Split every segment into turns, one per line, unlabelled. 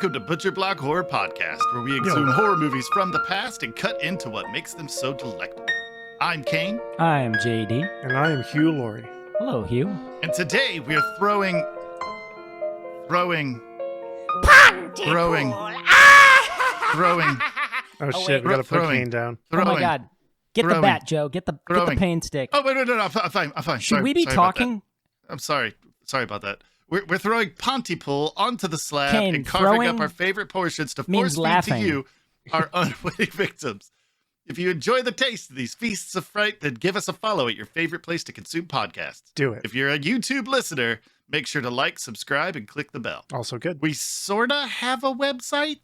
Welcome to Butcher Block Horror Podcast, where we exhume horror movies from the past and cut into what makes them so delectable. I'm Kane.
I'm JD.
And I am Hugh Laurie.
Hello, Hugh.
And today we're throwing...
Pontypool!
Oh shit, we gotta put Kane down.
Oh my god. Get the bat, Joe. Get the pain stick.
Oh, wait, no, I'm fine.
Should we be talking?
I'm sorry. Sorry about that. We're throwing Pontypool onto the slab
Kane,
and carving up our favorite portions to force feed to you, our unwitting victims. If you enjoy the taste of these feasts of fright, then give us a follow at your favorite place to consume podcasts.
Do it.
If you're a YouTube listener, make sure to like, subscribe, and click the bell.
Also good.
We sorta have a website.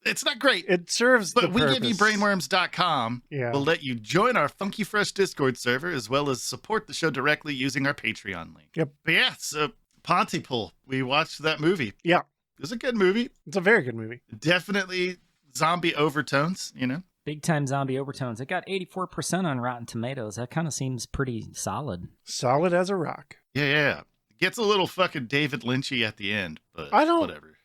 It's not great.
It serves the
But we
purpose.
give you brainworms.com.
Yeah.
We'll let you join our Funky Fresh Discord server, as well as support the show directly using our Patreon link.
Yep.
But yeah, so Pontypool, we watched that movie.
Yeah.
It was a good movie.
It's a very good movie.
Definitely zombie overtones, you know?
Big time zombie overtones. It got 84% on Rotten Tomatoes. That kind of seems pretty solid.
Solid as a rock.
Yeah. It gets a little fucking David Lynchy at the end, but whatever.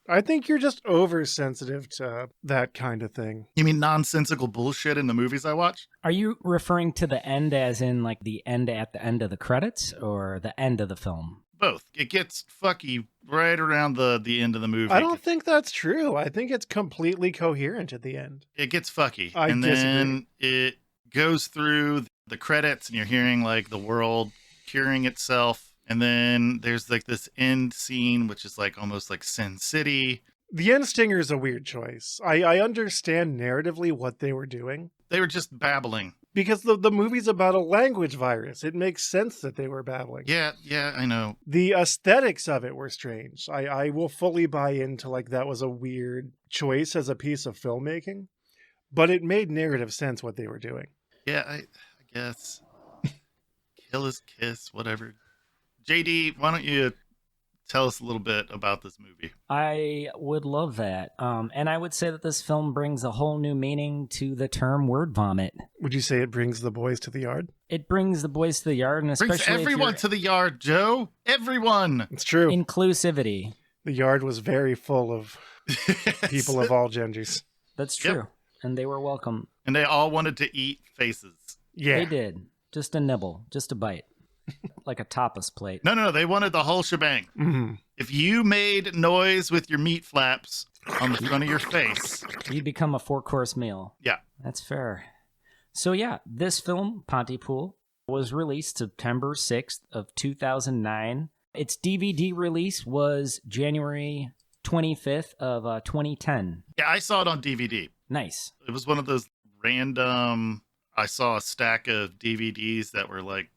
I think you're just oversensitive to that kind of thing.
You mean nonsensical bullshit in the movies I watch?
Are you referring to the end as in like the end at the end of the credits or the end of the film?
Both. It gets fucky right around the end of the movie.
I don't think that's true. I think it's completely coherent at the end.
It gets fucky.
I
and
disagree.
Then it goes through the credits and you're hearing like the world curing itself. And then there's like this end scene, which is like almost like Sin City.
The end stinger is a weird choice. I understand narratively what they were doing.
They were just babbling.
Because the movie's about a language virus. It makes sense that they were babbling.
Yeah, I know.
The aesthetics of it were strange. I will fully buy into like that was a weird choice as a piece of filmmaking. But it made narrative sense what they were doing.
Yeah, I guess. Kill his kiss, whatever. JD, why don't you tell us a little bit about this movie?
I would love that. And I would say that this film brings a whole new meaning to the term word vomit.
Would you say it brings the boys to the yard?
It brings the boys to the yard, and especially
Brings everyone to the yard, Joe. Everyone.
It's true.
inclusivity.
The yard was very full of people of all genders.
That's true.
Yep.
And they were welcome.
And they all wanted to eat faces.
Yeah.
They did. Just a nibble. Just a bite. Like a tapas plate.
No, they wanted the whole shebang.
Mm-hmm.
If you made noise with your meat flaps on the front of your face.
You'd become a 4-course meal.
Yeah.
That's fair. So yeah, this film, Pontypool, was released September 6th of 2009. Its DVD release was January 25th of 2010.
Yeah, I saw it on DVD.
Nice.
It was one of those random, I saw a stack of DVDs that were like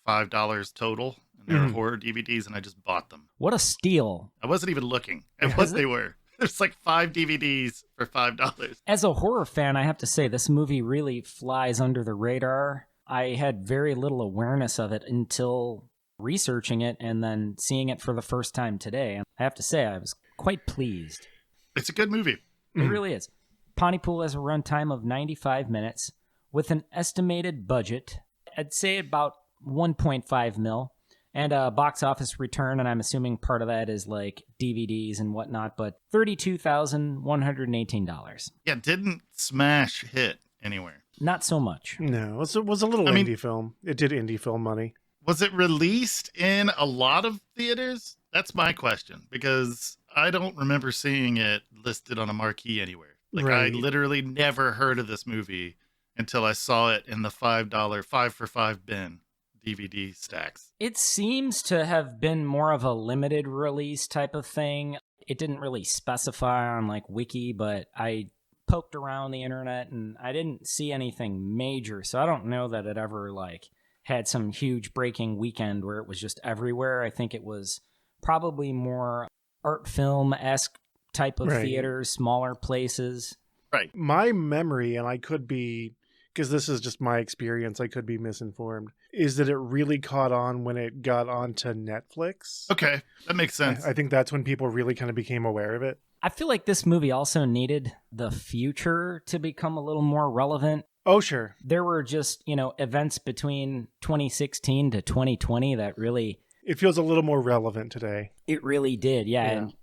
$5 total. And they were horror DVDs, and I just bought them.
What a steal.
I wasn't even looking at what they were. There's like 5 DVDs for $5.
As a horror fan, I have to say this movie really flies under the radar. I had very little awareness of it until researching it and then seeing it for the first time today. I have to say I was quite pleased.
It's a good movie.
It really is. Pontypool has a runtime of 95 minutes with an estimated budget, I'd say about 1.5 mil, and a box office return, and I'm assuming part of that is like DVDs and whatnot, but $32,118.
Yeah, didn't smash hit anywhere.
Not so much.
No, it was a little indie film. It did indie film money.
Was it released in a lot of theaters? That's my question, because I don't remember seeing it listed on a marquee anywhere. Like,
Right.
I literally never heard of this movie until I saw it in the $5 5 for 5 bin DVD stacks.
It seems to have been more of a limited release type of thing. It didn't really specify on like Wiki, but I poked around the internet and I didn't see anything major. So I don't know that it ever like had some huge breaking weekend where it was just everywhere. I think it was probably more art film-esque type of
Right.
theaters, smaller places.
Right.
My memory, and I could be, because this is just my experience, I could be misinformed, is that it really caught on when it got onto Netflix.
Okay, that makes sense.
I think that's when people really kind of became aware of it.
I feel like this movie also needed the future to become a little more relevant.
Oh, sure.
There were just, events between 2016 to 2020 that really...
It feels a little more relevant today.
It really did, yeah.
Yeah.
And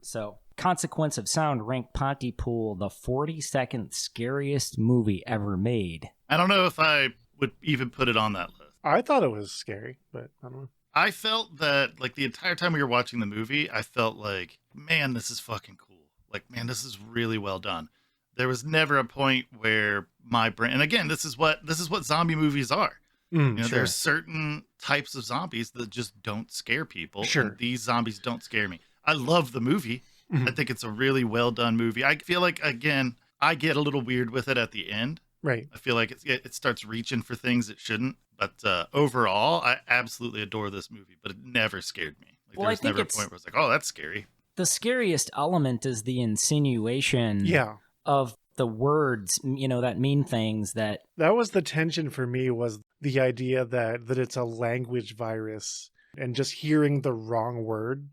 so Consequence of Sound ranked Pontypool the 42nd scariest movie ever made.
I don't know if I would even put it on that list.
I thought it was scary, but I don't know.
I felt that, like, the entire time we were watching the movie, I felt like, man, this is fucking cool. Like, man, this is really well done. There was never a point where my brain, and again, this is what zombie movies are.
Sure.
There's certain types of zombies that just don't scare people.
Sure.
And these zombies don't scare me. I love the movie. I think it's a really well done movie. I feel like, again, I get a little weird with it at the end.
Right.
I feel like it starts reaching for things it shouldn't. But overall, I absolutely adore this movie, but it never scared me. Like,
Well,
there
I
was
think
never a
it's-
point where I was like, oh, that's scary.
The scariest element is the insinuation of the words, that mean things that...
That was the tension for me, was the idea that it's a language virus, and just hearing the wrong word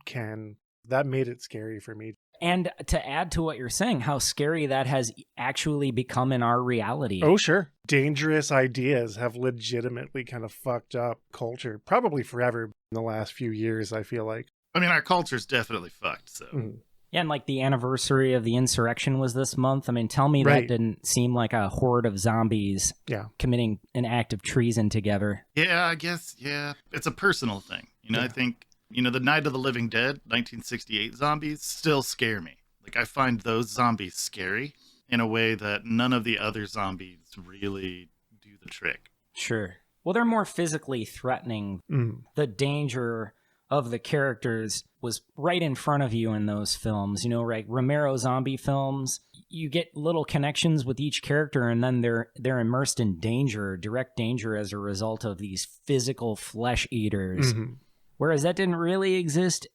that made it scary for me.
And to add to what you're saying, how scary that has actually become in our reality.
Oh, sure. Dangerous ideas have legitimately kind of fucked up culture, probably forever in the last few years, I feel like.
I mean, our culture's definitely fucked, so.
Yeah, and like the anniversary of the insurrection was this month. I mean, tell me that didn't seem like a horde of zombies committing an act of treason together.
Yeah, I guess, yeah. It's a personal thing. I think, the Night of the Living Dead, 1968 zombies still scare me. Like, I find those zombies scary in a way that none of the other zombies really do the trick.
Sure. Well, they're more physically threatening. The danger of the characters was right in front of you in those films. Right? Romero zombie films, you get little connections with each character, and then they're immersed in danger, direct danger, as a result of these physical flesh eaters. Whereas that didn't really exist.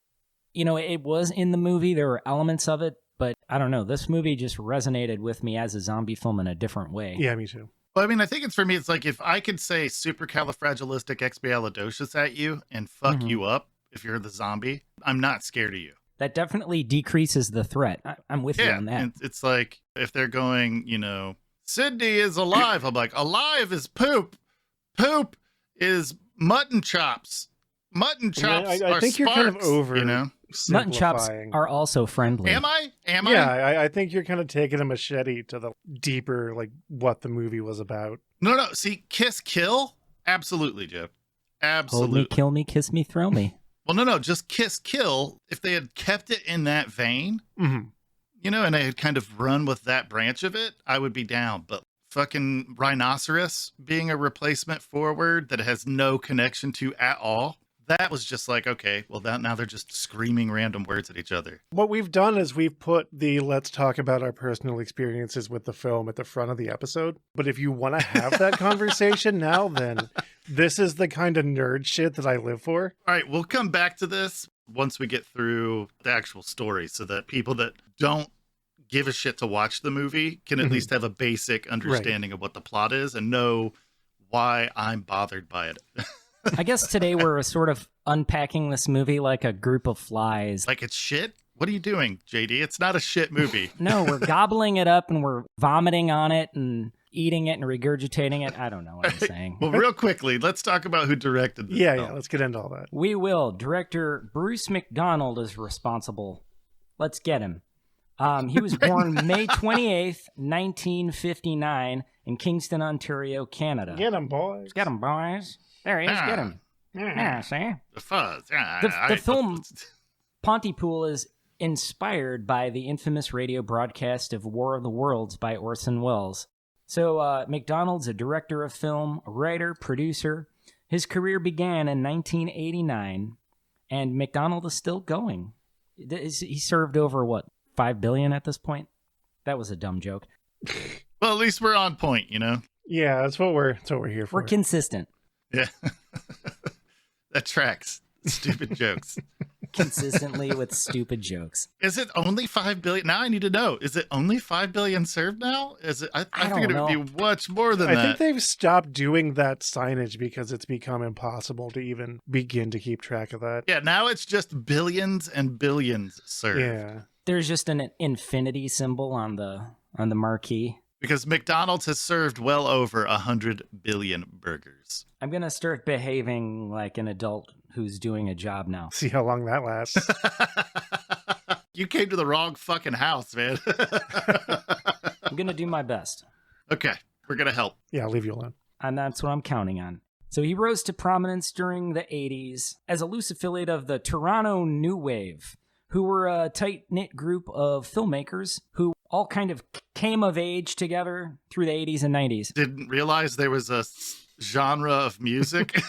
It was in the movie. There were elements of it, but I don't know. This movie just resonated with me as a zombie film in a different way.
Yeah, me too.
Well, I mean, I think it's, for me, it's like, if I could say supercalifragilisticexpialidocious at you and fuck you up if you're the zombie, I'm not scared of you.
That definitely decreases the threat. I'm with you on that.
And it's like, if they're going, Sydney is alive, I'm like, alive is poop. Poop is mutton chops. Mutton chops
I
are
think
sparks,
you're kind of over
Mutton chops
simplifying.
are also friendly.
Am I?
Yeah, I think you're kind of taking a machete to the deeper, like, what the movie was about.
No. See, kiss, kill? Absolutely, Joe. Absolutely.
Hold me, kill me, kiss me, throw me.
Well, no, just kiss, kill. If they had kept it in that vein, and they had kind of run with that branch of it, I would be down. But fucking rhinoceros being a replacement forward that it has no connection to at all, that was just like, okay, well, now they're just screaming random words at each other.
What we've done is we've put the let's talk about our personal experiences with the film at the front of the episode. But if you want to have that conversation now, then this is the kind of nerd shit that I live for.
All right, we'll come back to this once we get through the actual story, so that people that don't give a shit to watch the movie can at least have a basic understanding of what the plot is and know why I'm bothered by it.
I guess today we're sort of unpacking this movie like a group of flies.
Like it's shit? What are you doing, JD? It's not a shit movie.
No, we're gobbling it up and we're vomiting on it and eating it and regurgitating it. I don't know what I'm saying.
Well, real quickly, let's talk about who directed this film.
Yeah, let's get into all that.
We will. Director Bruce McDonald is responsible. Let's get him. He was born May 28th, 1959 in Kingston, Ontario, Canada.
Get him, boys.
Get him, boys. There he is. Get him. Yeah, see?
The fuzz.
The film Pontypool is inspired by the infamous radio broadcast of War of the Worlds by Orson Welles. So McDonald's a director of film, a writer, producer. His career began in 1989, and McDonald is still going. He served over, what, 5 billion at this point? That was a dumb joke.
Well, at least we're on point,
Yeah, that's what we're here for.
We're consistent.
Yeah. That tracks. Stupid jokes.
Consistently with stupid jokes.
Is it only 5 billion? Now I need to know. Is it only 5 billion served now? Is it? I figured it would be much more than that.
I think they've stopped doing that signage because it's become impossible to even begin to keep track of that.
Yeah, now it's just billions and billions served.
Yeah.
There's just an infinity symbol on the marquee.
Because McDonald's has served well over 100 billion burgers.
I'm going to start behaving like an adult who's doing a job now.
See how long that lasts.
You came to the wrong fucking house, man.
I'm going to do my best.
Okay, we're going to help.
Yeah, I'll leave you alone.
And that's what I'm counting on. So he rose to prominence during the 80s as a loose affiliate of the Toronto New Wave, who were a tight-knit group of filmmakers who all kind of came of age together through the 80s and 90s.
Didn't realize there was a genre of music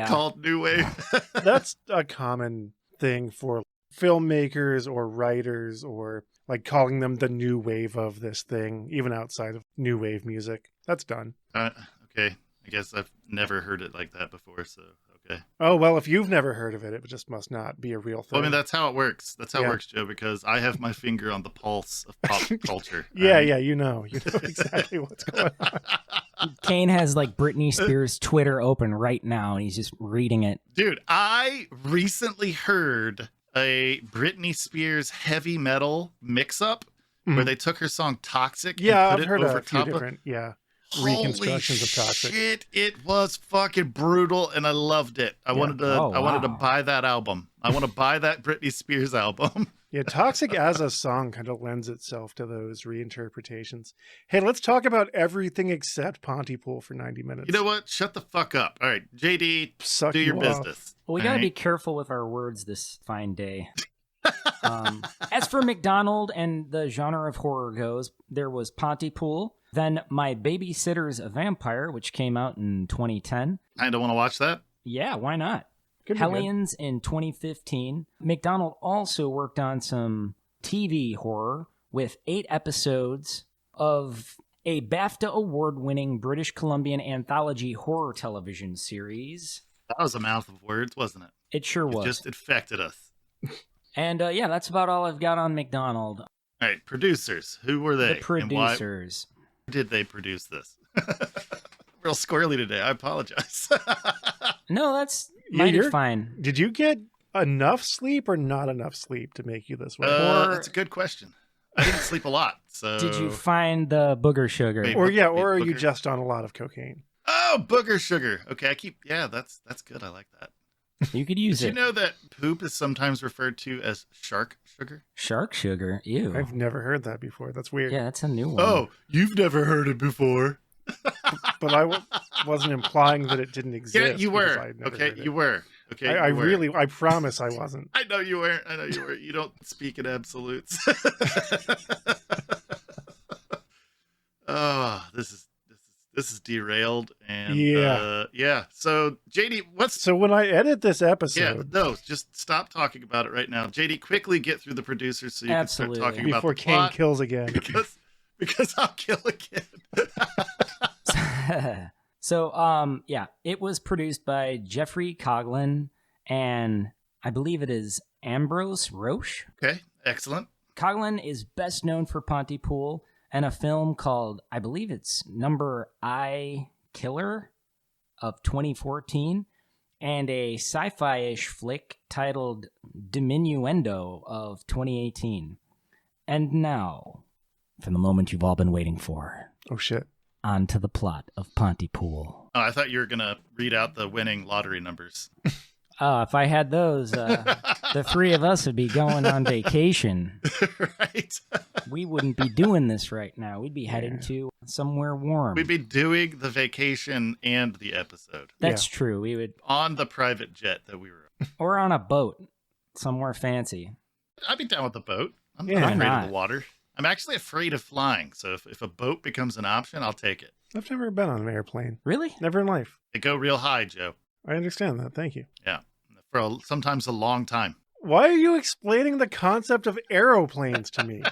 called New Wave.
That's a common thing for filmmakers or writers, or like calling them the new wave of this thing, even outside of new wave music. That's done.
Okay. I guess I've never heard it like that before, so okay.
Oh, well, if you've never heard of it, it just must not be a real thing.
Well, I mean, that's how it works. That's how it works, Joe, because I have my finger on the pulse of pop culture.
Yeah, you know exactly what's going on.
Kane has like Britney Spears' Twitter open right now, and he's just reading it.
Dude, I recently heard a Britney Spears heavy metal mix-up where they took her song Toxic and put
I've
it
heard
over
a few
top
different,
of...
reconstructions of Toxic.
Shit, it was fucking brutal, and I loved it. I wanted to buy that album. I want to buy that Britney Spears album.
Yeah, Toxic as a song kind of lends itself to those reinterpretations. Hey, let's talk about everything except Pontypool for 90 minutes.
You know what? Shut the fuck up. All right, JD, do your business.
Well, we got to be careful with our words this fine day. As for McDonald and the genre of horror goes, there was Pontypool, then My Babysitter's a Vampire, which came out in 2010.
I don't want to watch that.
Yeah, why not? Hellions in 2015. McDonald also worked on some TV horror with 8 episodes of a BAFTA award-winning British Columbian anthology horror television series.
That was a mouth of words, wasn't it?
It sure was.
It just infected us.
And that's about all I've got on McDonald.
All right, producers. Who were they?
The producers.
And why did they produce this? Real squirrely today. I apologize.
No, that's mighty fine.
Did you get enough sleep or not enough sleep to make you this way?
That's a good question. I didn't sleep a lot. So
did you find the booger sugar?
Or are you just on a lot of cocaine?
Oh, booger sugar. Okay, that's good. I like that.
You could use
it. Did you know that poop is sometimes referred to as shark sugar?
Shark sugar? Ew.
I've never heard that before. That's weird.
Yeah, that's a new one.
Oh, you've never heard it before.
But I wasn't implying that it didn't exist.
Yeah, you were. Okay, you were. Okay,
I promise I wasn't.
I know you weren't. You don't speak in absolutes. Oh, this is derailed, and yeah. So JD,
so when I edit this episode,
just stop talking about it right now. JD, quickly get through the producers so you can start talking about
before
the
Kane
plot,
kills again.
Because I'll kill again.
So it was produced by Jeffrey Coughlin and I believe it is Ambrose Roche.
Okay, excellent.
Coughlin is best known for Pontypool and a film called, I believe it's Number I Killer of 2014, and a sci-fi-ish flick titled Diminuendo of 2018. And now, for the moment you've all been waiting for.
Oh, shit.
On to the plot of Pontypool.
Oh, I thought you were going to read out the winning lottery numbers.
Oh, if I had those, the three of us would be going on vacation.
Right.
We wouldn't be doing this right now. We'd be heading to somewhere warm.
We'd be doing the vacation and the episode.
That's true. We would
on the private jet that we were on.
Or on a boat somewhere fancy.
I'd be down with the boat. I'm not afraid of the water. I'm actually afraid of flying. So if a boat becomes an option, I'll take it.
I've never been on an airplane.
Really?
Never in life.
They go real high, Joe.
I understand that. Thank you.
Yeah. For sometimes a long time.
Why are you explaining the concept of aeroplanes to me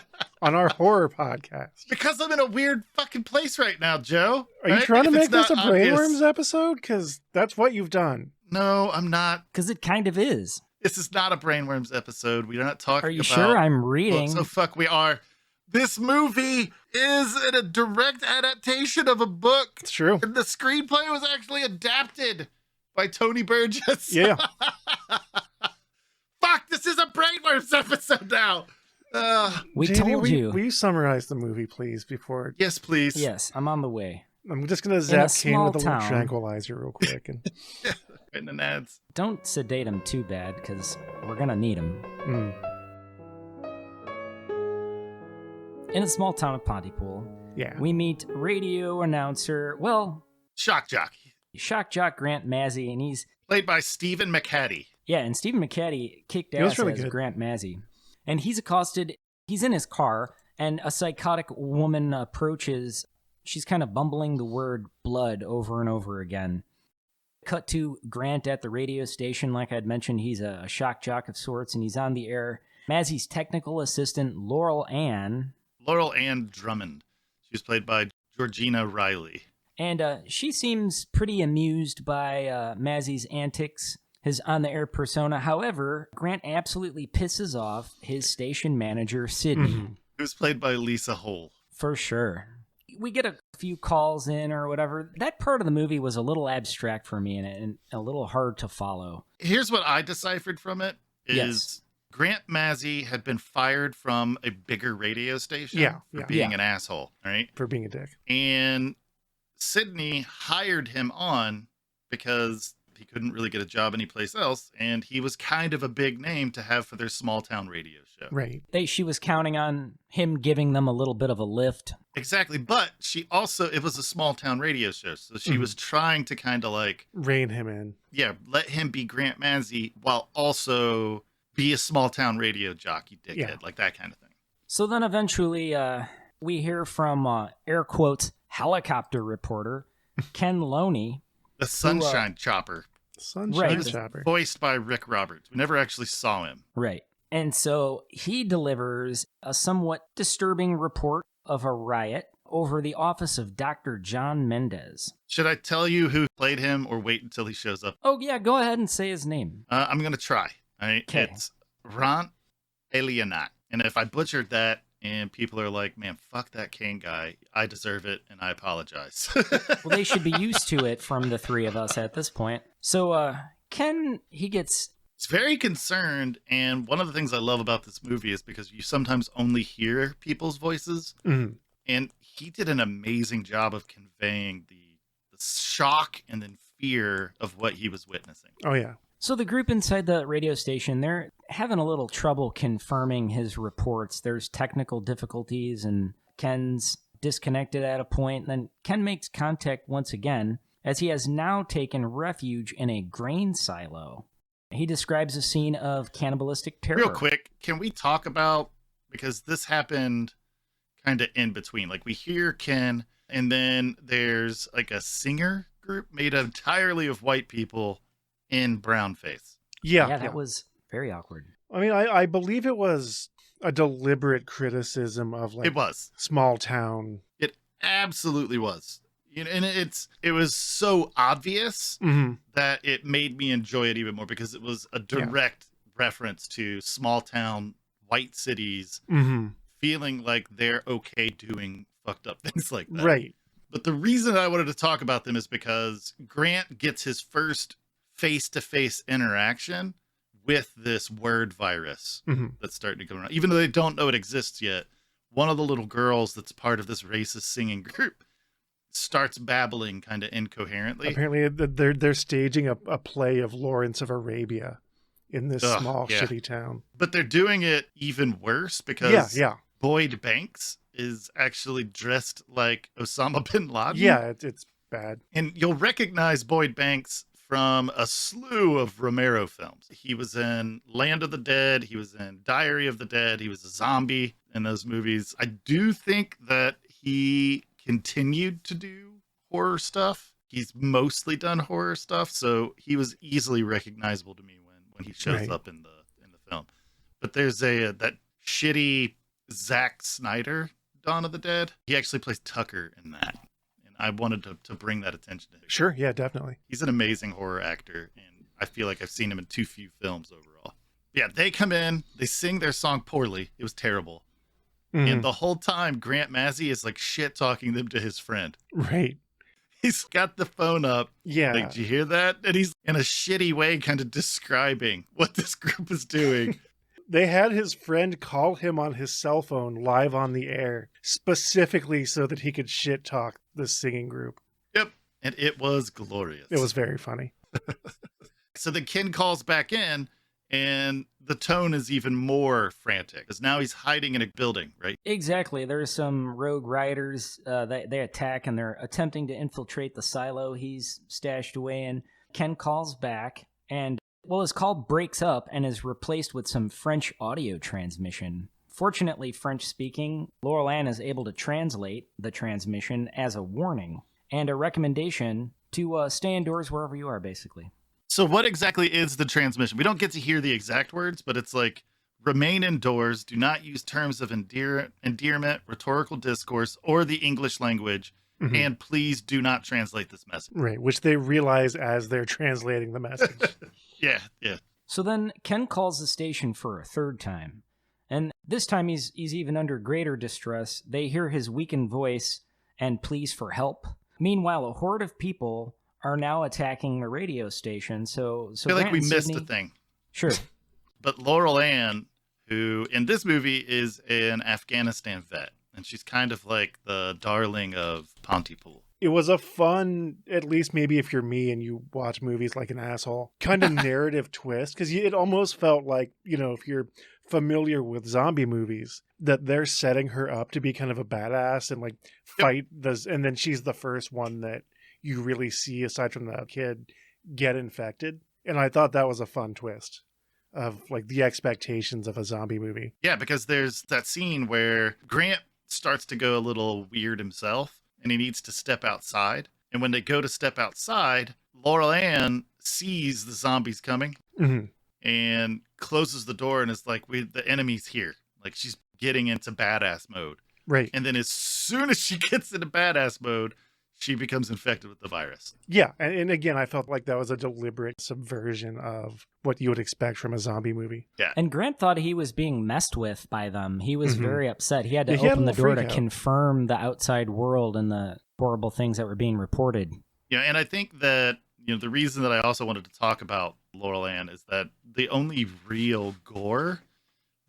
on our horror podcast?
Because I'm in a weird fucking place right now, Joe.
Are you trying to make this a Brainworms episode? Because that's what you've done.
No, I'm not.
Because it kind of is.
This is not a Brainworms episode. We're not talking about...
Are you sure? I'm reading.
Well, so fuck we are. This movie is a direct adaptation of a book.
It's true.
And the screenplay was actually adapted by Tony Burgess.
Yeah.
Fuck, this is a Brainworms episode now.
We
JD,
told you.
Will you summarize the movie, please, before...
Yes, please.
Yes, I'm on the way.
I'm just going to zap Kane with a little tranquilizer real quick. And...
Written in ads.
Don't sedate him too bad, because we're going to need him. in a small town of Pontypool, we meet radio announcer,
Shock Jock.
Shock Jock Grant Mazzy, and he's
played by Stephen McHattie.
Yeah, and Stephen McHattie kicked ass as Grant Mazzy. And he's accosted, he's in his car, and a psychotic woman approaches. She's kind of bumbling the word blood over and over again. Cut to Grant at the radio station. Like I'd mentioned, he's a shock jock of sorts, and he's on the air. Mazzy's technical assistant, Laurel Ann
Drummond. She's played by Georgina Riley.
And she seems pretty amused by Mazzy's antics, his on-the-air persona. However, Grant absolutely pisses off his station manager, Sydney.
Who's played by Lisa Hole.
For sure. We get a few calls in or whatever. That part of the movie was a little abstract for me and a little hard to follow.
Here's what I deciphered from it is Grant Mazzy had been fired from a bigger radio station for being an asshole, right?
For being a dick.
And Sydney hired him on because he couldn't really get a job anyplace else, and he was kind of a big name to have for their small town radio show.
Right.
She was counting on him giving them a little bit of a lift.
Exactly, but it was a small town radio show, so she was trying to kind of like
rein him in.
Yeah, let him be Grant Mazzy while also be a small town radio jockey dickhead, like that kind of thing.
So then eventually we hear from air quotes helicopter reporter Ken Loney.
The Sunshine Chopper.
Chopper.
Voiced by Rick Roberts. We never actually saw him.
Right. And so he delivers a somewhat disturbing report of a riot over the office of Dr. John Mendez.
Should I tell you who played him or wait until he shows up?
Oh, yeah, go ahead and say his name.
I'm going to try. All right?
Okay.
It's Ron Elianat. And if I butchered that, and people are like, man, fuck that Kane guy. I deserve it, and I apologize.
Well, they should be used to it from the three of us at this point. So, Ken, he's
very concerned, and one of the things I love about this movie is because you sometimes only hear people's voices, and he did an amazing job of conveying the shock and then fear of what he was witnessing.
Oh, yeah.
So the group inside the radio station, they're having a little trouble confirming his reports. There's technical difficulties, and Ken's disconnected at a point. And then Ken makes contact once again, as he has now taken refuge in a grain silo. He describes a scene of cannibalistic terror.
Real quick, can we talk about, because this happened kind of in between. Like, we hear Ken, and then there's like a singer group made entirely of white people in brown face.
Yeah, that was very awkward.
I mean, I believe it was a deliberate criticism of like
it was
small town.
It absolutely was. You know, and it was so obvious that it made me enjoy it even more because it was a direct reference to small town white cities feeling like they're okay doing fucked up things like that.
Right.
But the reason I wanted to talk about them is because Grant gets his first face-to-face interaction with this word virus that's starting to go around. Even though they don't know it exists yet, one of the little girls that's part of this racist singing group starts babbling kind of incoherently.
Apparently they're staging a play of Lawrence of Arabia in this small shitty town.
But they're doing it even worse because Boyd Banks is actually dressed like Osama bin Laden.
Yeah, it's bad.
And you'll recognize Boyd Banks from a slew of Romero films. He was in Land of the Dead. He was in Diary of the Dead. He was a zombie in those movies. I do think that he continued to do horror stuff. He's mostly done horror stuff, so he was easily recognizable to me when he shows up in the film. But there's that shitty Zack Snyder Dawn of the Dead. He actually plays Tucker in that. I wanted to bring that attention to him.
Sure, yeah, definitely.
He's an amazing horror actor, and I feel like I've seen him in too few films overall. Yeah, they come in, they sing their song poorly. It was terrible. And the whole time, Grant Mazzy is like shit-talking them to his friend.
Right.
He's got the phone up.
Yeah.
Like, did you hear that? And he's in a shitty way kind of describing what this group is doing.
They had his friend call him on his cell phone live on the air, specifically so that he could shit talk the singing group.
Yep. And it was glorious.
It was very funny.
So the Ken calls back in, And the tone is even more frantic because now he's hiding in a building, right?
Exactly. There's some rogue riders. They attack and they're attempting to infiltrate the silo he's stashed away in. Ken calls back and, well, his call breaks up and is replaced with some French audio transmission. Fortunately, French-speaking, Laurel Ann is able to translate the transmission as a warning and a recommendation to stay indoors wherever you are, basically.
So what exactly is the transmission? We don't get to hear the exact words, but it's like, remain indoors, do not use terms of endearment, rhetorical discourse, or the English language, and please do not translate this message.
Right, which they realize as they're translating the message.
Yeah.
So then Ken calls the station for a third time. And this time he's even under greater distress. They hear his weakened voice and pleas for help. Meanwhile, a horde of people are now attacking the radio station. So
I feel like we missed a thing.
Sure.
But Laurel Ann, who in this movie is an Afghanistan vet, and she's kind of like the darling of Pontypool.
It was a fun, at least maybe if you're me and you watch movies like an asshole, kind of narrative twist. Because it almost felt like, if you're familiar with zombie movies, that they're setting her up to be kind of a badass and like fight this. And then she's the first one that you really see, aside from the kid, get infected. And I thought that was a fun twist of like the expectations of a zombie movie.
Yeah, because there's that scene where Grant starts to go a little weird himself and he needs to step outside. And when they go to step outside, Laurel Ann sees the zombies coming and closes the door and is like, the enemy's here. Like she's getting into badass mode.
Right.
And then as soon as she gets into badass mode, she becomes infected with the virus.
Yeah. And again, I felt like that was a deliberate subversion of what you would expect from a zombie movie.
Yeah.
And Grant thought he was being messed with by them. He was very upset. He had to open the door to confirm the outside world and the horrible things that were being reported.
Yeah. And I think that, the reason that I also wanted to talk about Laurel Ann is that the only real gore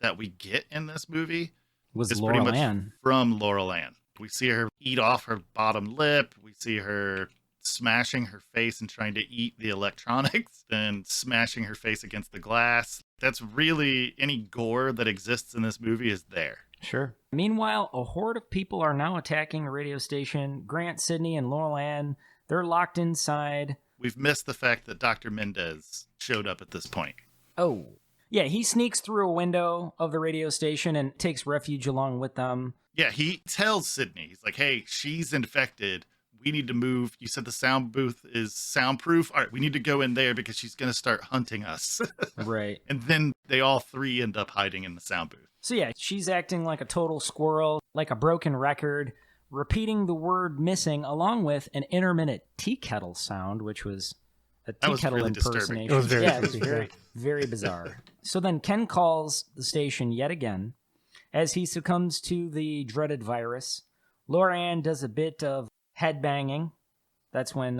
that we get in this movie is
Laurel
pretty much
Ann.
from Laurel Ann. We see her eat off her bottom lip. We see her smashing her face and trying to eat the electronics and smashing her face against the glass. That's really any gore that exists in this movie is there.
Sure. Meanwhile, a horde of people are now attacking a radio station. Grant, Sidney, and Laurel Ann, they're locked inside.
We've missed the fact that Dr. Mendez showed up at this point.
Oh. Yeah, he sneaks through a window of the radio station and takes refuge along with them.
Yeah, he tells Sidney, he's like, hey, she's infected. We need to move. You said the sound booth is soundproof. All right, we need to go in there because she's going to start hunting us.
Right.
And then they all three end up hiding in the sound booth.
So yeah, she's acting like a total squirrel, like a broken record, repeating the word missing along with an intermittent tea kettle sound, which was a tea kettle
really
impersonation.
disturbing.
It was very
it was very, very bizarre. So then Ken calls the station yet again. As he succumbs to the dreaded virus, Laura Ann does a bit of headbanging. That's when,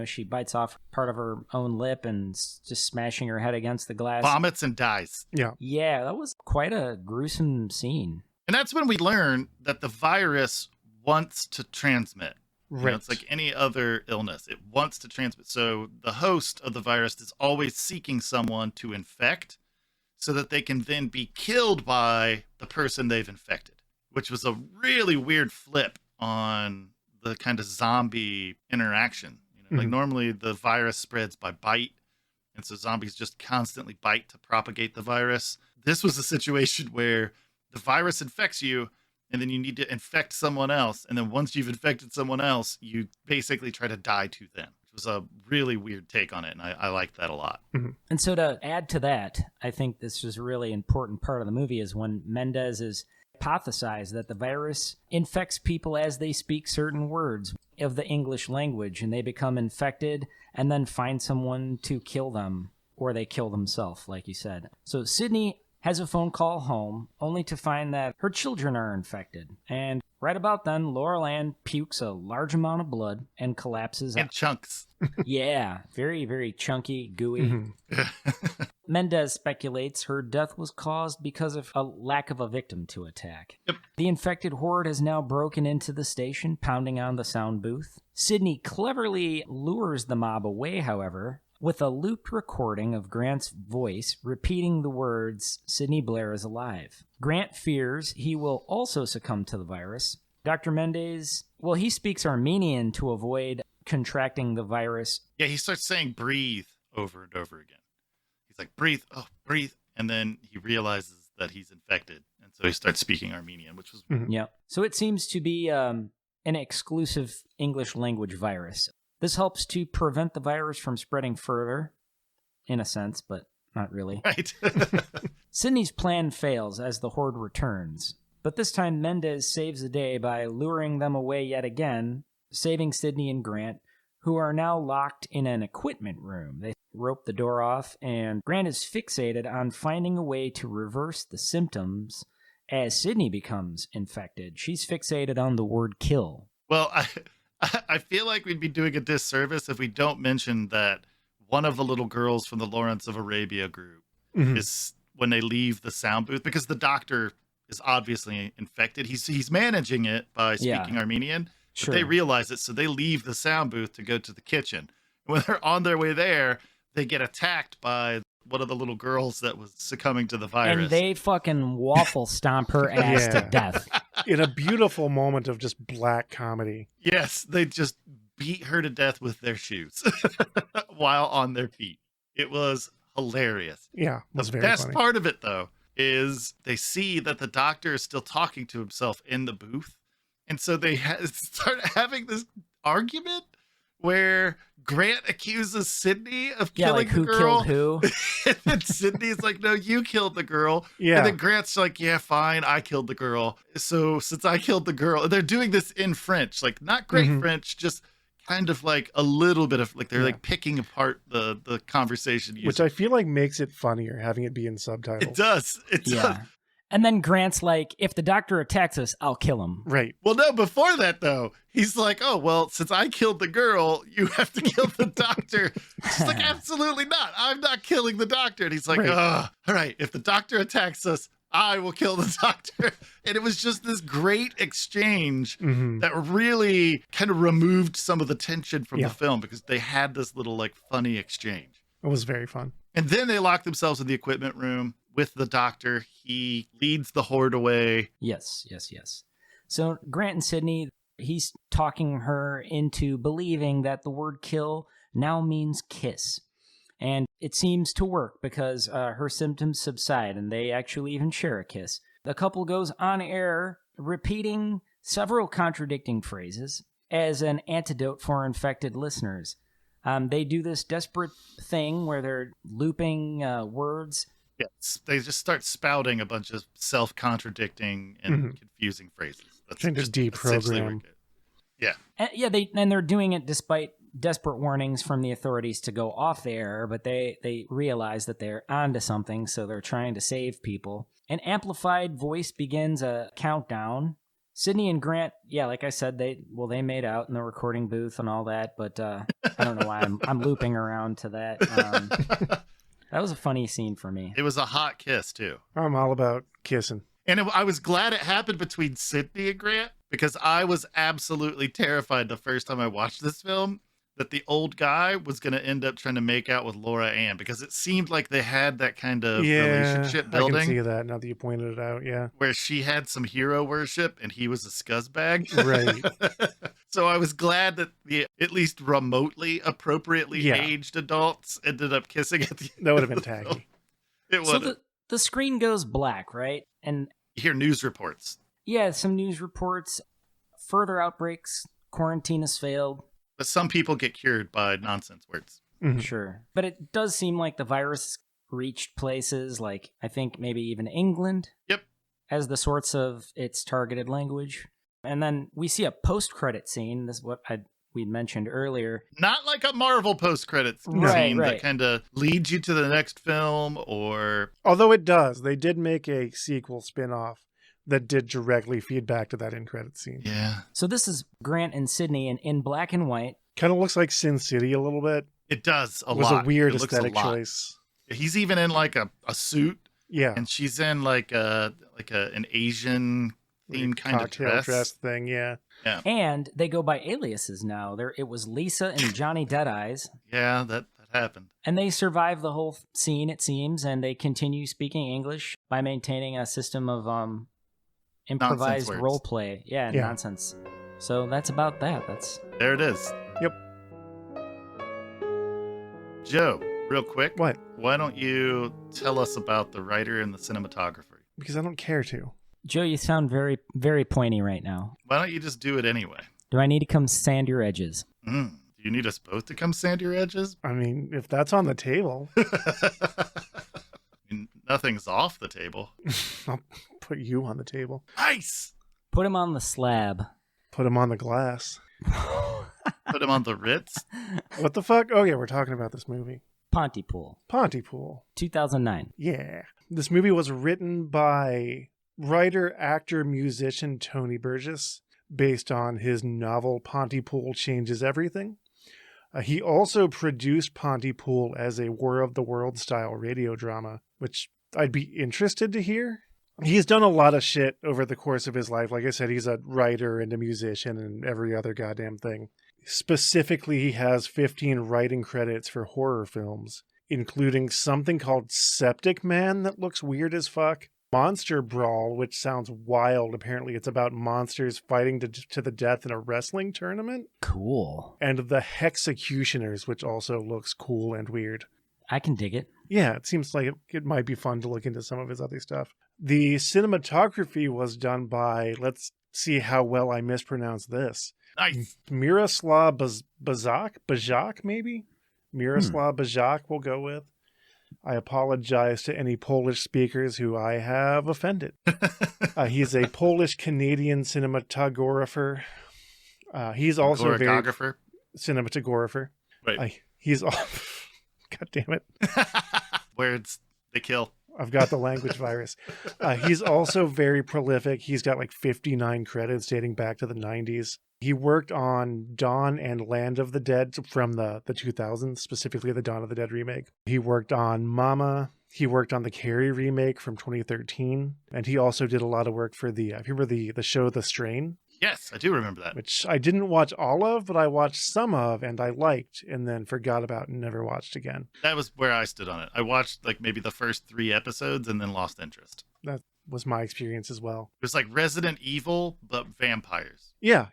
she bites off part of her own lip and just smashing her head against the glass.
Vomits and dies.
Yeah.
Yeah, that was quite a gruesome scene.
And that's when we learn that the virus wants to transmit.
Right.
It's like any other illness. It wants to transmit. So the host of the virus is always seeking someone to infect so that they can then be killed by the person they've infected, which was a really weird flip on the kind of zombie interaction. Like normally the virus spreads by bite. And so zombies just constantly bite to propagate the virus. This was a situation where the virus infects you and then you need to infect someone else. And then once you've infected someone else, you basically try to die to them. It was a really weird take on it. And I liked that a lot.
And so to add to that, I think this is a really important part of the movie is when Mendez is hypothesized that the virus infects people as they speak certain words of the English language and they become infected and then find someone to kill them or they kill themselves, like you said. So Sydney has a phone call home only to find that her children are infected. And right about then, Laurel Ann pukes a large amount of blood and collapses.
In chunks.
Yeah, very, very chunky, gooey. Mendez speculates her death was caused because of a lack of a victim to attack.
Yep.
The infected horde has now broken into the station, pounding on the sound booth. Sydney cleverly lures the mob away, however, with a looped recording of Grant's voice repeating the words, "Sidney Blair is alive." Grant fears he will also succumb to the virus. Dr. Mendez, well, he speaks Armenian to avoid contracting the virus.
Yeah, he starts saying breathe over and over again. He's like, breathe, oh, breathe. And then he realizes that he's infected. And so he starts speaking Armenian, which was...
Yeah. So it seems to be an exclusive English language virus. This helps to prevent the virus from spreading further, in a sense, but not really.
Right.
Sidney's plan fails as the horde returns. But this time Mendez saves the day by luring them away yet again, saving Sidney and Grant, who are now locked in an equipment room. They rope the door off, and Grant is fixated on finding a way to reverse the symptoms as Sidney becomes infected. She's fixated on the word kill.
Well, I feel like we'd be doing a disservice if we don't mention that one of the little girls from the Lawrence of Arabia group is when they leave the sound booth, because the doctor is obviously infected. He's managing it by speaking Armenian. But they realize it, so they leave the sound booth to go to the kitchen. When they're on their way there, they get attacked by one of the little girls that was succumbing to the virus.
And they fucking waffle stomp her ass to death.
In a beautiful moment of just black comedy.
Yes, they just beat her to death with their shoes while on their feet. It was hilarious.
Yeah, it was
the
very
best
funny.
part of it, though, is they see that the doctor is still talking to himself in the booth. And so they start having this argument where Grant accuses Sidney of killing the girl.
Who killed who?
And then Sidney's like, no, you killed the girl.
Yeah.
And then Grant's like, yeah, fine, I killed the girl. So since I killed the girl, they're doing this in French, like not great French, just kind of like a little bit of like they're like picking apart the conversation.
Which I feel like makes it funnier having it be in subtitles.
It does. It does.
And then Grant's like, if the doctor attacks us, I'll kill him.
Right.
Well, no, before that, though, he's like, oh, well, since I killed the girl, you have to kill the doctor. She's like, absolutely not. I'm not killing the doctor. And he's like, all right, if the doctor attacks us, I will kill the doctor. And it was just this great exchange that really kind of removed some of the tension from the film because they had this little like funny exchange.
It was very fun.
And then they lock themselves in the equipment room with the doctor. He leads the horde away.
Yes. So Grant and Sidney, he's talking her into believing that the word kill now means kiss. And it seems to work because her symptoms subside and they actually even share a kiss. The couple goes on air repeating several contradicting phrases as an antidote for infected listeners. They do this desperate thing where they're looping words.
Yes, they just start spouting a bunch of self-contradicting and confusing phrases. That's
trying to deprogram.
Yeah.
And they're doing it despite desperate warnings from the authorities to go off the air, but they realize that they're onto something, so they're trying to save people. An amplified voice begins a countdown. Sidney and Grant, like I said, they made out in the recording booth and all that, but I don't know why I'm looping around to that. That was a funny scene for me.
It was a hot kiss, too.
I'm all about kissing.
And I was glad it happened between Sidney and Grant because I was absolutely terrified the first time I watched this film that the old guy was going to end up trying to make out with Laura Ann because it seemed like they had that kind of relationship building.
I can see that now that you pointed it out,
where she had some hero worship and he was a scuzzbag.
Right.
So I was glad that the at least remotely appropriately aged adults ended up kissing at the end.
That would have been tacky.
It would.
So the screen goes black, right? And
you hear news reports.
Yeah, some news reports. Further outbreaks. Quarantine has failed.
But some people get cured by nonsense words.
Sure. But it does seem like the virus reached places like, I think, maybe even England.
Yep.
As the sorts of its targeted language. And then we see a post-credit scene. This is what we'd mentioned earlier.
Not like a Marvel post-credits scene that kind of leads you to the next film or...
Although it does. They did make a sequel spin-off that did directly feed back to that end-credit scene.
Yeah.
So this is Grant and Sidney in black and white.
Kind of looks like Sin City a little bit.
It does a lot.
It was a weird aesthetic choice.
He's even in like a suit.
Yeah.
And she's in like an Asian theme kind of
dress thing, yeah.
And they go by aliases now. It was Lisa and Johnny Deadeyes.
Yeah, that happened.
And they survive the whole scene, it seems, and they continue speaking English by maintaining a system of improvised
Nonsense
role
words.
play. Yeah,
Yeah.
nonsense. So that's about that.
There it is.
Yep.
Joe, real quick.
What?
Why don't you tell us about the writer and the cinematographer?
Because I don't care to.
Joe, you sound very, very pointy right now.
Why don't you just do it anyway?
Do I need to come sand your edges?
Do you need us both to come sand your edges?
I mean, if that's on the table,
I mean, nothing's off the table.
I'll put you on the table.
Nice!
Put him on the slab.
Put him on the glass.
Put him on the Ritz.
What the fuck? Oh, yeah, we're talking about this movie.
Pontypool,
Pontypool.
2009.
Yeah. This movie was written by writer, actor, musician Tony Burgess, based on his novel Pontypool Changes Everything. He also produced Pontypool as a War of the World style radio drama, which I'd be interested to hear. He's done a lot of shit over the course of his life. Like I said, he's a writer and a musician and every other goddamn thing. Specifically, he has 15 writing credits for horror films, including something called Septic Man that looks weird as fuck. Monster Brawl, which sounds wild. Apparently, it's about monsters fighting to the death in a wrestling tournament.
Cool.
And The Hexecutioners, which also looks cool and weird.
I can dig it.
Yeah, it seems like it might be fun to look into some of his other stuff. The cinematography was done by, let's see how well I mispronounce this,
Nice.
Miroslav Bajak, maybe? Miroslav Bajak we'll go with. I apologize to any Polish speakers who I have offended. He's a Polish-Canadian cinematographer. He's also very... Cinematographer.
Right.
He's all... God damn it.
Words, they kill.
I've got the language virus. He's also very prolific. He's got like 59 credits dating back to the 90s. He worked on Dawn and Land of the Dead from the 2000s, specifically the Dawn of the Dead remake. He worked on Mama. He worked on the Carrie remake from 2013. And he also did a lot of work for the, if you remember the show The Strain?
Yes, I do remember that.
Which I didn't watch all of, but I watched some of and I liked and then forgot about and never watched again.
That was where I stood on it. I watched like maybe the first 3 episodes and then lost interest.
That was my experience as well.
It was like Resident Evil, but vampires.
Yeah.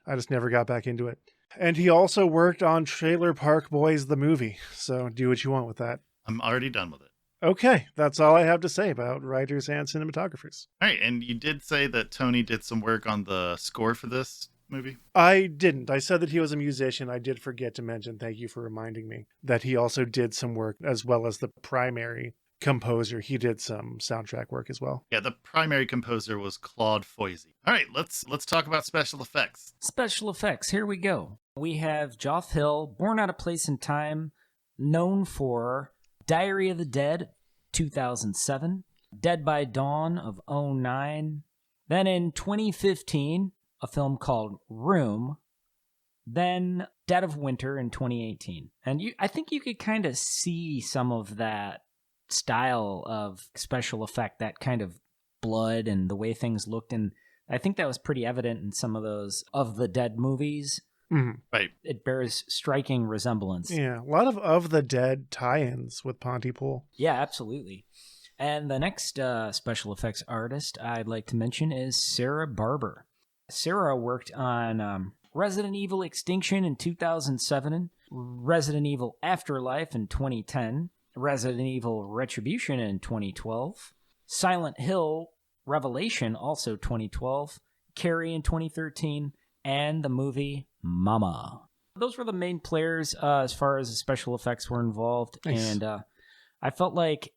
I just never got back into it. And he also worked on Trailer Park Boys, the movie. So do what you want with that.
I'm already done with it.
Okay, that's all I have to say about writers and cinematographers.
All right, and you did say that Tony did some work on the score for this movie?
I didn't. I said that he was a musician. I did forget to mention, thank you for reminding me, that he also did some work as well as the primary composer. He did some soundtrack work as well.
Yeah, the primary composer was Claude Foisy. All right, let's talk about special effects.
Special effects, here we go. We have Joff Hill, Born Out of Place and Time, known for Diary of the Dead, 2007, Dead by Dawn of 2009, then in 2015, a film called Room, then Dead of Winter in 2018. And I think you could kind of see some of that style of special effect, that kind of blood and the way things looked, and I think that was pretty evident in some of those of the Dead movies.
Mm-hmm.
Right.
It bears striking resemblance.
Yeah, a lot of the Dead tie-ins with Pontypool.
Yeah, absolutely. And the next special effects artist I'd like to mention is Sarah Barber. Sarah worked on Resident Evil Extinction in 2007, Resident Evil Afterlife in 2010, Resident Evil Retribution in 2012, Silent Hill Revelation also 2012, Carrie in 2013, and the movie Mama. Those were the main players as far as the special effects were involved.
Nice.
And I felt like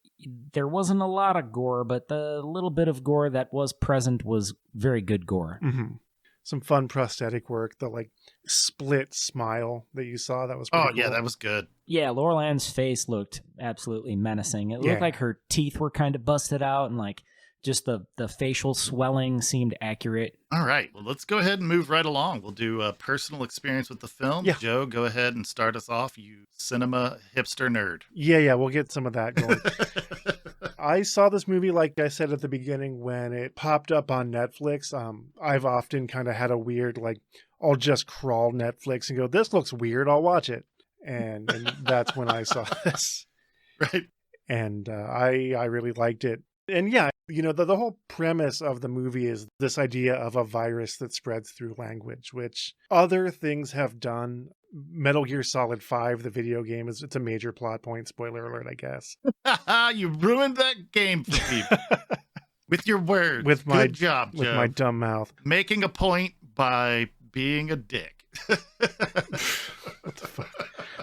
there wasn't a lot of gore, but the little bit of gore that was present was very good gore.
Mm-hmm. Some fun prosthetic work. The like split smile that you saw, that was pretty cool.
Yeah, that was good.
Yeah, Laurel Ann's face looked absolutely menacing. It looked like her teeth were kind of busted out, and like just the facial swelling seemed accurate.
All right, well, let's go ahead and move right along. We'll do a personal experience with the film.
Yeah.
Joe, go ahead and start us off, you cinema hipster nerd.
Yeah, we'll get some of that going. I saw this movie, like I said at the beginning, when it popped up on Netflix. I've often kind of had a weird, like, I'll just crawl Netflix and go, this looks weird, I'll watch it. and that's when I saw this.
Right.
And I really liked it. And yeah, the whole premise of the movie is this idea of a virus that spreads through language, which other things have done. Metal Gear Solid 5, the video game, it's a major plot point. Spoiler alert, I guess.
You ruined that game for people. With your words. Good job, Joe.
With my dumb mouth.
Making a point by being a dick.
What the fuck?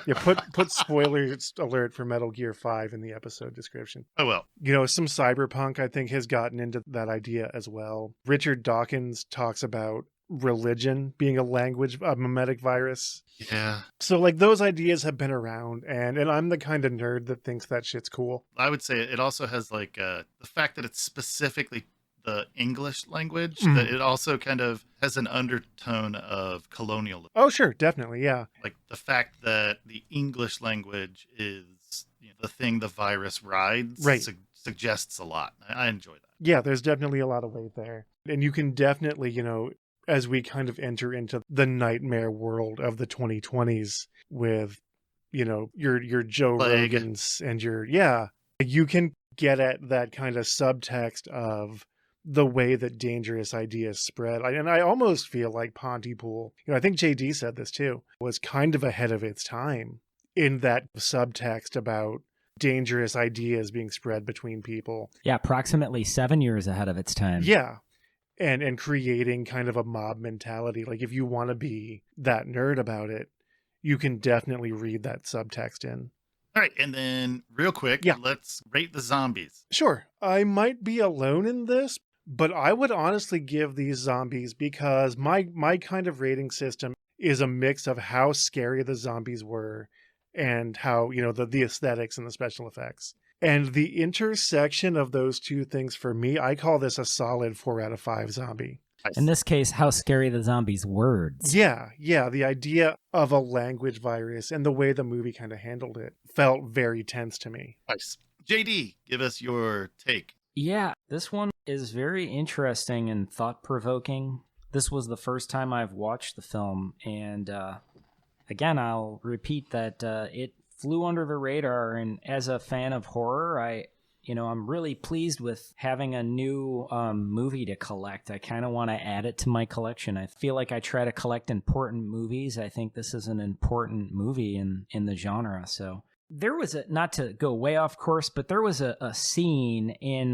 Yeah, put spoiler alert for Metal Gear 5 in the episode description.
Oh, well.
Some cyberpunk, I think, has gotten into that idea as well. Richard Dawkins talks about religion being a mimetic virus.
Yeah.
So, those ideas have been around, and I'm the kind of nerd that thinks that shit's cool.
I would say it also has, the fact that it's specifically the English language, that it also kind of has an undertone of colonialism.
Oh, sure. Definitely. Yeah.
Like the fact that the English language is the thing the virus rides
right.
Suggests a lot. I enjoy that.
Yeah, there's definitely a lot of weight there. And you can definitely, as we kind of enter into the nightmare world of the 2020s with, your Joe Rogans and you can get at that kind of subtext of the way that dangerous ideas spread. And I almost feel like Pontypool, I think JD said this too, was kind of ahead of its time in that subtext about dangerous ideas being spread between people.
Yeah, approximately 7 years ahead of its time.
Yeah. And creating kind of a mob mentality. Like if you want to be that nerd about it, you can definitely read that subtext in.
All right, and then real quick, let's rate the zombies.
Sure. I might be alone in this, but I would honestly give these zombies, because my kind of rating system is a mix of how scary the zombies were and how, the aesthetics and the special effects. And the intersection of those two things, for me, I call this a solid 4 out of 5 zombie.
In this case, how scary the zombies' words.
Yeah. The idea of a language virus and the way the movie kind of handled it felt very tense to me.
Nice. JD, give us your take.
Yeah, this one is very interesting and thought-provoking. This was the first time I've watched the film, and again, I'll repeat that it flew under the radar, and as a fan of horror, I'm really pleased with having a new movie to collect. I kind of want to add it to my collection. I feel like I try to collect important movies. I think this is an important movie in the genre. So there was not to go way off course, but there was a scene in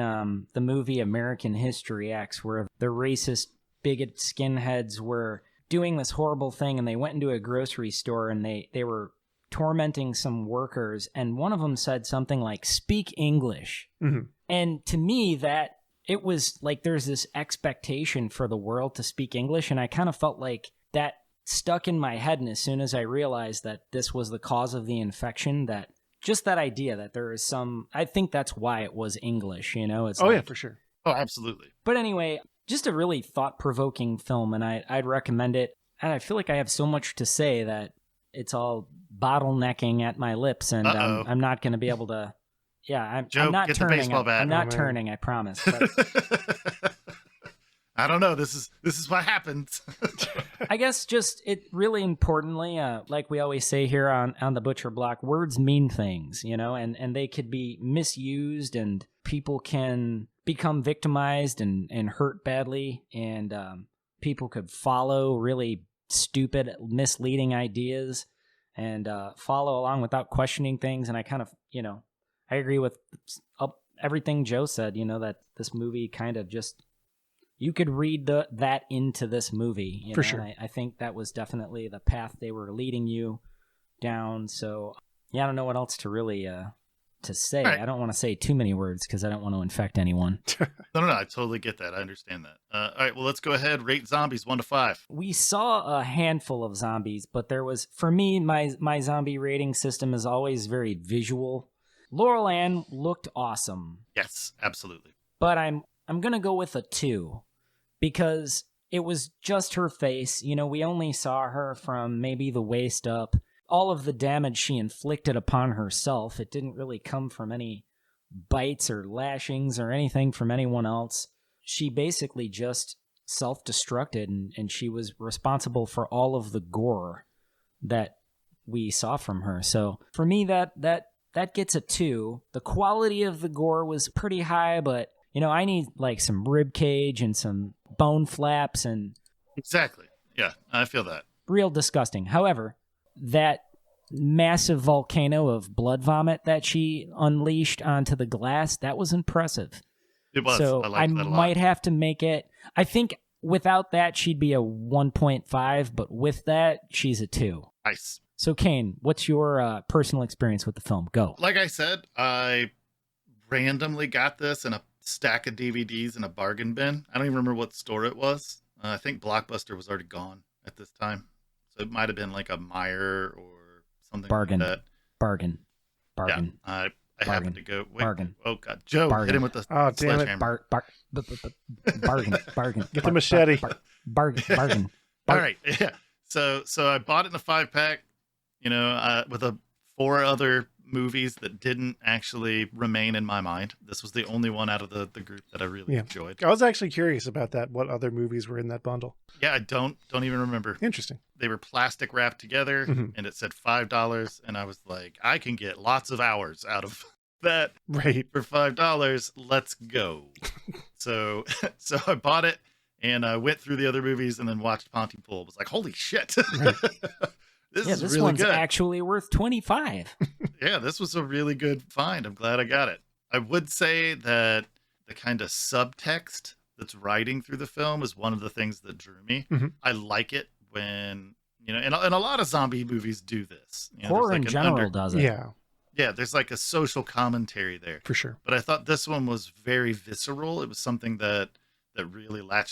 the movie American History X where the racist, bigot skinheads were doing this horrible thing, and they went into a grocery store, and they were tormenting some workers, and one of them said something like, "Speak English."
Mm-hmm.
And to me, that it was like there's this expectation for the world to speak English, and I kind of felt like that stuck in my head. And as soon as I realized that this was the cause of the infection, that just that idea that there is I think that's why it was English, It's
yeah, for sure.
Oh, absolutely.
But anyway, just a really thought-provoking film, and I'd recommend it. And I feel like I have so much to say that it's all bottlenecking at my lips, and I'm not going to be able to. Yeah,
Joe,
I'm not
get
turning.
The baseball bat.
I'm not turning. I promise. But
I don't know. This is what happens.
I guess just it really importantly, like we always say here on the Butcher Block, words mean things, and they could be misused, and people can become victimized and hurt badly, and people could follow really stupid, misleading ideas and follow along without questioning things. And I kind of, I agree with everything Joe said, that this movie kind of just, you could read that into this movie.
For sure.
I think that was definitely the path they were leading you down. So, yeah, I don't know what else to really to say. Right. I don't want to say too many words because I don't want to infect anyone.
No, I totally get that. I understand that. All right, well, let's go ahead. Rate zombies 1 to 5.
We saw a handful of zombies, but there was, for me, my zombie rating system is always very visual. Laurel Ann looked awesome.
Yes, absolutely.
But I'm going to go with a 2 because it was just her face. We only saw her from maybe the waist up. All of the damage she inflicted upon herself, it didn't really come from any bites or lashings or anything from anyone else. She basically just self-destructed, and she was responsible for all of the gore that we saw from her. So for me, that gets a 2. The quality of the gore was pretty high, but I need like some rib cage and some bone flaps and
exactly. Yeah, I feel that.
Real disgusting. However, that massive volcano of blood vomit that she unleashed onto the glass, that was impressive.
It was.
So
I liked that a lot.
Might have to make it. I think without that, she'd be a 1.5, but with that, she's a 2.
Nice.
So, Kane, what's your personal experience with the film? Go.
Like I said, I randomly got this in a stack of DVDs in a bargain bin. I don't even remember what store it was. I think Blockbuster was already gone at this time. So it might have been like a Meyer or something
bargain.
like that.
Bargain.
Yeah, I happened to go. Wait,
bargain.
Oh, God. Joe,
bargain.
hit him with the
sledgehammer. Bargain.
Get the machete.
Bargain.
All right. Yeah. So I bought it in a 5-pack, with 4 other movies that didn't actually remain in my mind. This was the only one out of the group that I really enjoyed.
I was actually curious about that. What other movies were in that bundle?
Yeah, I don't even remember.
Interesting.
They were plastic wrapped together, and it said $5, and I was like, I can get lots of hours out of that
right
for $5. Let's go. so I bought it, and I went through the other movies, and then watched Pontypool. Was like, holy shit. Right. This really
one's
good.
Actually worth $25.
Yeah, this was a really good find. I'm glad I got it. I would say that the kind of subtext that's riding through the film is one of the things that drew me. I like it when, and a lot of zombie movies do this.
Horror in general does it.
Yeah.
Yeah, there's like a social commentary there.
For sure.
But I thought this one was very visceral. It was something that really I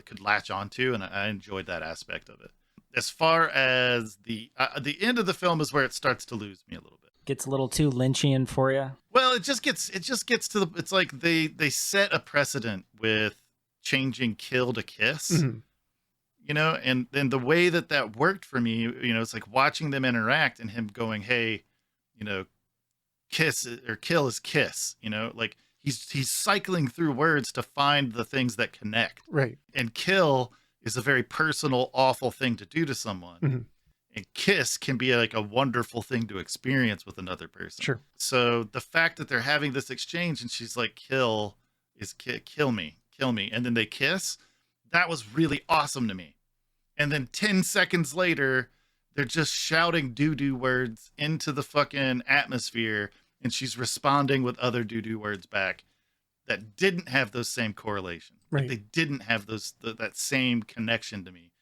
could latch onto, and I enjoyed that aspect of it. As far as the end of the film is where it starts to lose me a little bit.
Gets a little too Lynchian for you.
Well, it just gets to the. It's like they set a precedent with changing kill to kiss, and then the way that worked for me, it's like watching them interact and him going, hey, kiss or kill is kiss, like he's cycling through words to find the things that connect,
right?
And kill is a very personal, awful thing to do to someone. And kiss can be like a wonderful thing to experience with another person.
Sure.
So the fact that they're having this exchange and she's like, kill me. And then they kiss, that was really awesome to me. And then 10 seconds later, they're just shouting doo-doo words into the fucking atmosphere. And she's responding with other doo-doo words back that didn't have those same correlations.
Right.
They didn't have that same connection to me.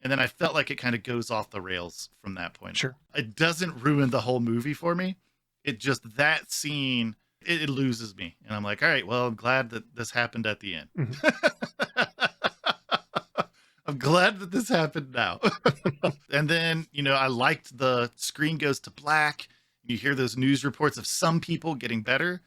And then I felt like it kind of goes off the rails from that point.
Sure.
It doesn't ruin the whole movie for me. It just, that scene, it loses me. And I'm like, all right, well, I'm glad that this happened at the end. I'm glad that this happened now. And then, I liked the screen goes to black. You hear those news reports of some people getting better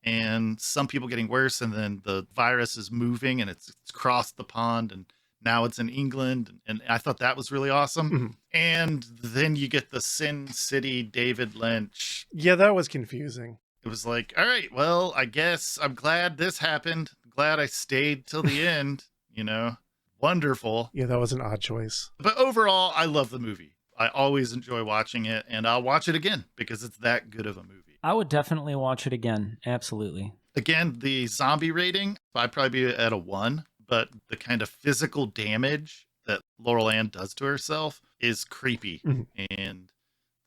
and some people getting worse. And then the virus is moving and it's crossed the pond and now it's in England. And I thought that was really awesome. And then you get the Sin City David Lynch.
Yeah, that was confusing.
It was like, all right, well, I guess I'm glad this happened. Glad I stayed till the end, wonderful.
Yeah, that was an odd choice.
But overall, I love the movie. I always enjoy watching it, and I'll watch it again because it's that good of a movie.
I would definitely watch it again. Absolutely.
Again, the zombie rating, I'd probably be at a 1, but the kind of physical damage that Laurel Ann does to herself is creepy. And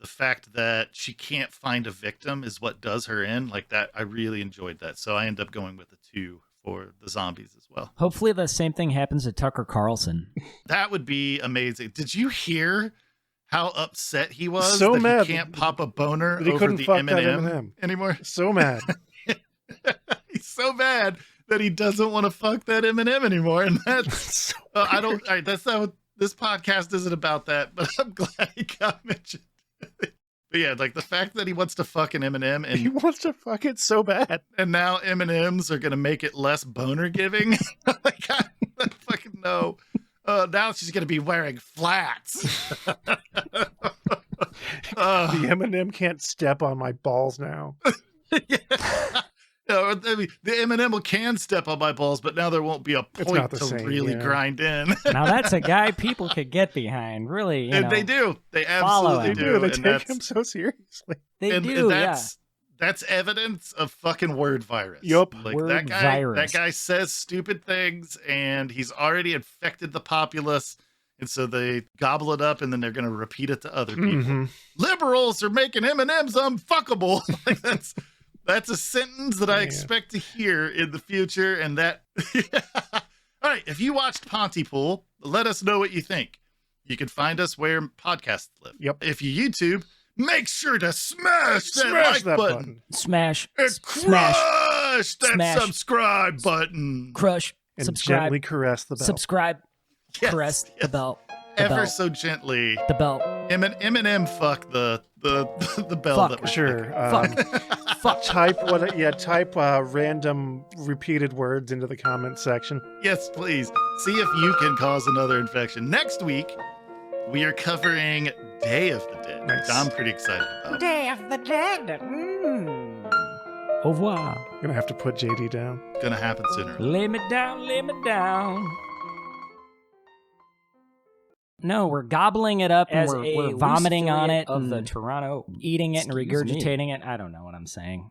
the fact that she can't find a victim is what does her in. Like that, I really enjoyed that. So I end up going with a 2 for the zombies as well.
Hopefully the same thing happens to Tucker Carlson.
That would be amazing. Did you hear how upset he was
so
that
mad
he can't pop a boner
he
over the M&M
M&M
anymore?
So mad.
He's so mad that he doesn't want to fuck that M&M anymore. And that's
So
I don't. All right, that's not what this podcast isn't about. That, but I'm glad he got mentioned. But yeah, like the fact that he wants to fuck an M&M
he
and
wants to fuck it so bad.
now M&Ms are gonna make it less boner giving. Like I fucking know. Now she's gonna be wearing flats.
The M&M can't step on my balls now.
Yeah. I mean, the M&M can step on my balls, but now there won't be a point to really grind in.
Now that's a guy people could get behind. Really,
they do. They absolutely do.
They take him so seriously.
They do.
That's evidence of fucking word virus.
Yup.
Like
word
that guy says stupid things, and he's already infected the populace. And so they gobble it up, and then they're going to repeat it to other people.
Mm-hmm.
Liberals are making M&Ms unfuckable. Like that's a sentence that I expect to hear in the future. And that, all right. If you watched Pontypool, let us know what you think. You can find us where podcasts live.
Yep.
If you YouTube, make sure to smash that like button.
Smash.
And
Smash.
Crush that
Smash.
Subscribe button.
Crush.
And
subscribe.
gently caress the bell.
Subscribe.
Yes,
Caress the bell.
Ever so gently.
The bell.
M&M fuck the bell.
Fuck.
That was
Sure.
Fuck.
Type random repeated words into the comment section.
Yes, please. See if you can cause another infection. Next week, we are covering Day of the Dead.
Nice.
I'm pretty excited about.
Day of the Dead. Au revoir.
Gonna have to put JD down.
Gonna happen sooner.
Lay me down, lay me down. No, we're gobbling it up and we're vomiting on it
of
and
the Toronto.
eating it and
Excuse me.
regurgitating it. I don't know what I'm saying.